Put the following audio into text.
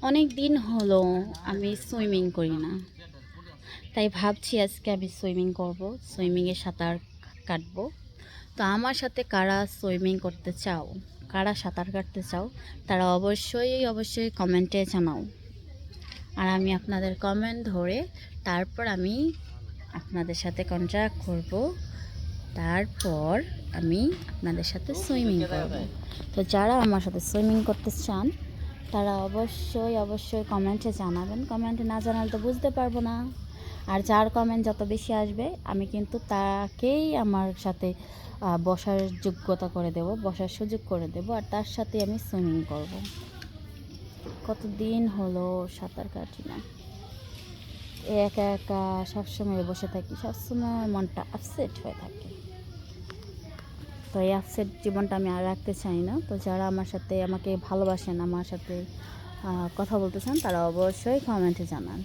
অনেক দিন হলো আমি সুইমিং করি না, তাই ভাবছি আজকে আমি সুইমিং করব, সুইমিংয়ে সাঁতার কাটবো। তো আমার সাথে কারা সুইমিং করতে চাও, কারা সাঁতার কাটতে চাও, তারা অবশ্যই অবশ্যই কমেন্টে জানাও। আর আমি আপনাদের কমেন্ট ধরে তারপর আমি আপনাদের সাথে কন্ট্যাক্ট করব, তারপর আমি আপনাদের সাথে সুইমিং করব। তো যারা আমার সাথে সুইমিং করতে চান তারা অবশ্যই অবশ্যই কমেন্টে জানাবেন। কমেন্টে না জানালে তো বুঝতে পারবো না। আর যার কমেন্ট যত বেশি আসবে আমি কিন্তু তাকেই আমার সাথে বসার যোগ্যতা করে দেব, বসার সুযোগ করে দেব, আর তার সাথে আমি সুইমিং করব। কতদিন হলো সাঁতার কাটি না, একা একা সবসময় বসে থাকি, সবসময় মনটা আপসেট হয়ে থাকে। তো এই আপসেট জীবনটা আমি আর রাখতে চাই না। তো যারা আমার সাথে আমাকে ভালোবাসেন, আমার সাথে কথা বলতে চান, তারা অবশ্যই কমেন্টে জানান।